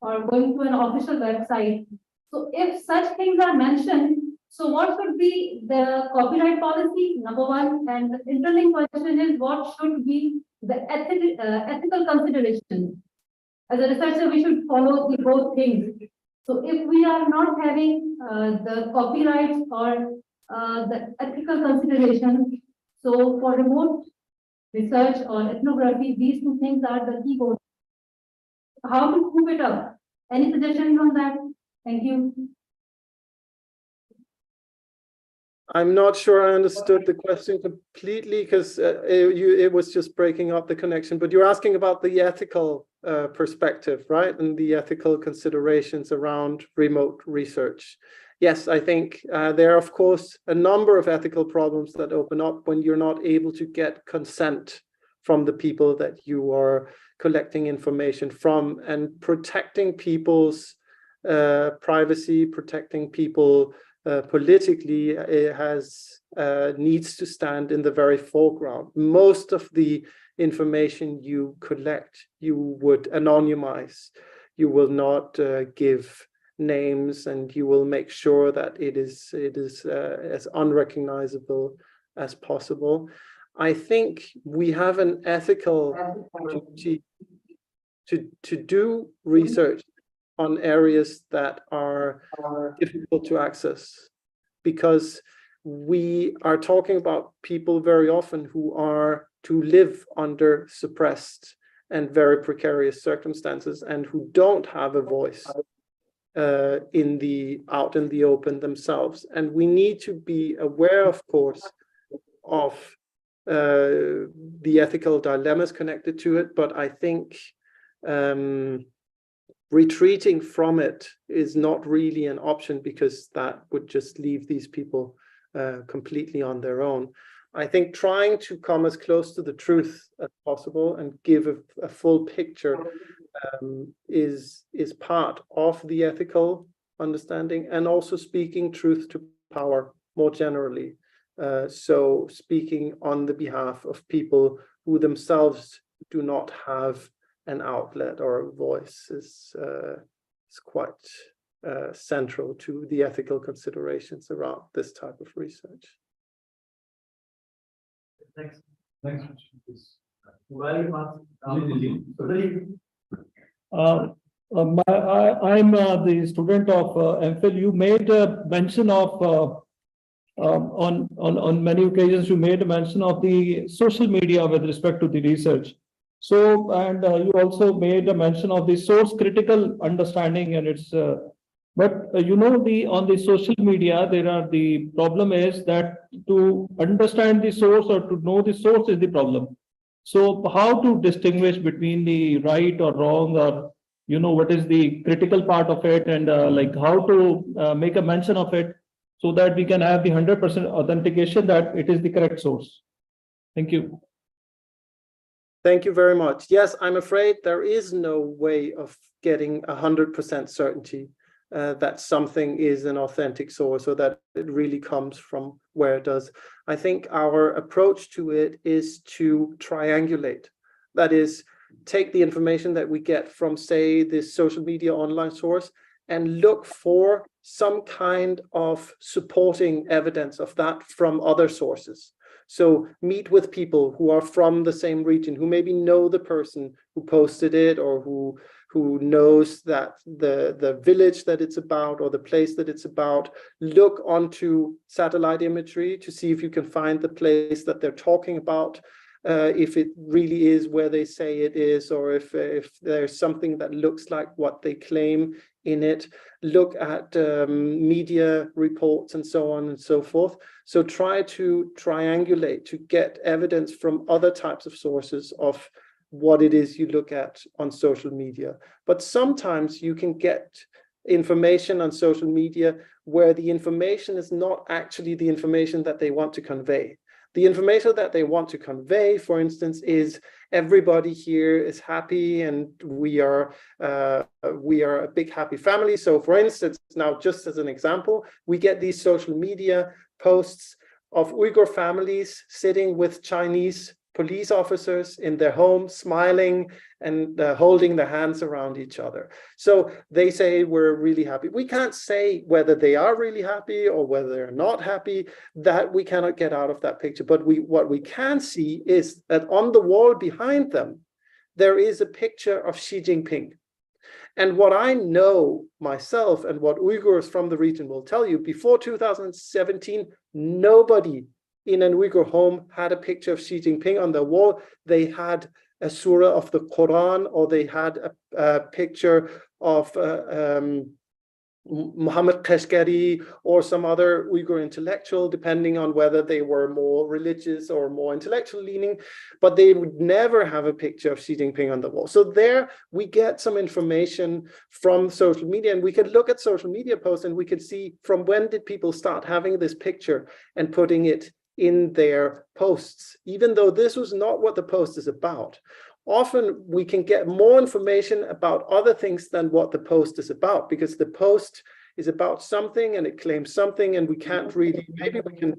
or going to an official website, so if such things are mentioned, so what should be the copyright policy, number one, and the interlinked question is what should be the ethical consideration? As a researcher, we should follow the both things. So if we are not having the copyrights or the ethical consideration, so for remote research or ethnography, these two things are the key goals. How to prove it up? Any suggestions on that? Thank you. I'm not sure I understood the question completely because it was just breaking up the connection, but you're asking about the ethical perspective, right? And the ethical considerations around remote research. Yes, I think there are, of course, a number of ethical problems that open up when you're not able to get consent from the people that you are collecting information from, and protecting people's privacy, protecting people politically, it needs to stand in the very foreground. Most of the information you collect, you would anonymize. You will not give names, and you will make sure that it is as unrecognizable as possible. I think we have an ethical duty to do research on areas that are difficult to access, because we are talking about people very often who are to live under suppressed and very precarious circumstances, and who don't have a voice out in the open themselves. And we need to be aware, of course, of the ethical dilemmas connected to it, but I think retreating from it is not really an option, because that would just leave these people completely on their own. I think trying to come as close to the truth as possible and give a full picture is part of the ethical understanding, and also speaking truth to power more generally. So speaking on the behalf of people who themselves do not have an outlet or a voice is quite central to the ethical considerations around this type of research. Next. I'm the student of MPhil. You made a mention of on many occasions you made a mention of the social media with respect to the research. So, and you also made a mention of the source critical understanding, and it's but you know, on the social media, the problem is that to understand the source or to know the source is the problem. So how to distinguish between the right or wrong, or you know, what is the critical part of it, and like how to make a mention of it so that we can have the 100% authentication that it is the correct source. Thank you. Thank you very much. Yes, I'm afraid there is no way of getting 100% certainty that something is an authentic source, or that it really comes from where it does. I think our approach to it is to triangulate. That is, take the information that we get from, say, this social media online source, and look for some kind of supporting evidence of that from other sources. So meet with people who are from the same region, who maybe know the person who posted it, or who knows that the village that it's about, or the place that it's about. Look onto satellite imagery to see if you can find the place that they're talking about, if it really is where they say it is, or if there's something that looks like what they claim in it. Look at media reports and so on and so forth. So try to triangulate to get evidence from other types of sources of what it is you look at on social media. But sometimes you can get information on social media where the information is not actually the information that they want to convey. The information that they want to convey, for instance, is everybody here is happy and we are a big happy family. So for instance, now just as an example, we get these social media posts of Uyghur families sitting with Chinese police officers in their home, smiling and holding their hands around each other. So they say we're really happy. We can't say whether they are really happy or whether they're not happy. That we cannot get out of that picture. But what we can see is that on the wall behind them, there is a picture of Xi Jinping. And what I know myself and what Uyghurs from the region will tell you, before 2017, nobody in an Uyghur home had a picture of Xi Jinping on their wall. They had a surah of the Quran, or they had a picture of Muhammad Kashgari or some other Uyghur intellectual, depending on whether they were more religious or more intellectual leaning, but they would never have a picture of Xi Jinping on the wall. So there we get some information from social media, and we could look at social media posts and we could see from when did people start having this picture and putting it in their posts, even though this was not what the post is about. Often we can get more information about other things than what the post is about, because the post is about something and it claims something, and we can't really, maybe we can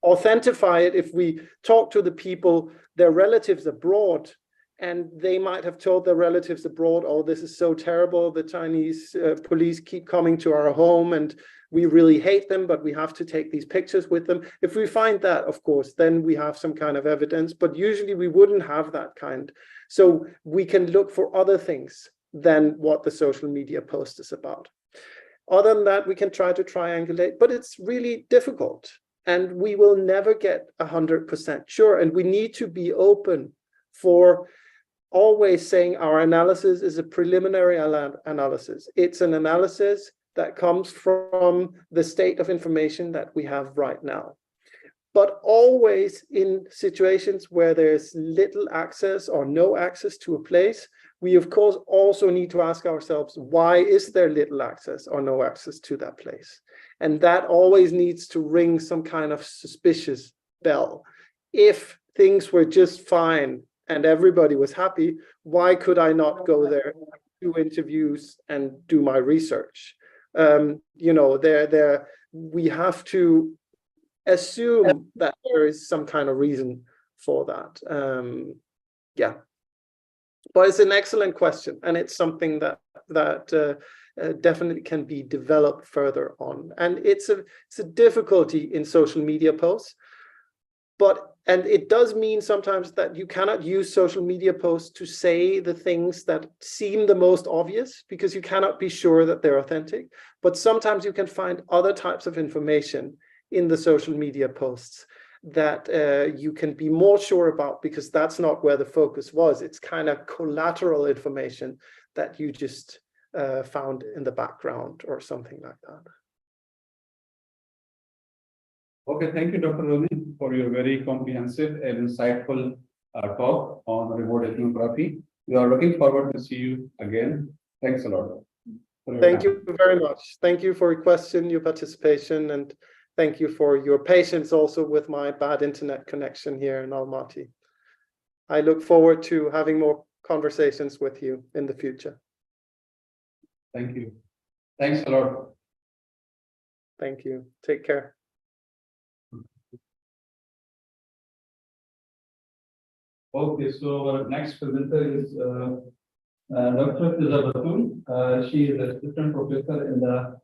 authentify it if we talk to the people, their relatives abroad, and they might have told their relatives abroad, oh, this is so terrible, the Chinese police keep coming to our home and we really hate them, but we have to take these pictures with them. If we find that, of course, then we have some kind of evidence, but usually we wouldn't have that kind. So we can look for other things than what the social media post is about. Other than that, we can try to triangulate, but it's really difficult and we will never get 100% sure. And we need to be open for always saying our analysis is a preliminary analysis. It's an analysis that comes from the state of information that we have right now. But always in situations where there's little access or no access to a place, we of course also need to ask ourselves, why is there little access or no access to that place? And that always needs to ring some kind of suspicious bell. If things were just fine and everybody was happy, why could I not go there, do interviews and do my research? You know, we have to assume that there is some kind of reason for that. Yeah, but it's an excellent question, and it's something that definitely can be developed further on. And it's a difficulty in social media posts, and it does mean sometimes that you cannot use social media posts to say the things that seem the most obvious, because you cannot be sure that they're authentic. But sometimes you can find other types of information in the social media posts that you can be more sure about, because that's not where the focus was. It's kind of collateral information that you just found in the background or something like that. Okay, thank you, Dr. Rune, for your very comprehensive and insightful talk on remote ethnography. We are looking forward to see you again. Thanks a lot. Thank you very much. Thank you for your question, your participation, and thank you for your patience also with my bad internet connection here in Almaty. I look forward to having more conversations with you in the future. Thank you. Thanks a lot. Thank you. Take care. Okay, so our next presenter is Dr. Fiza Batul. She is assistant professor in the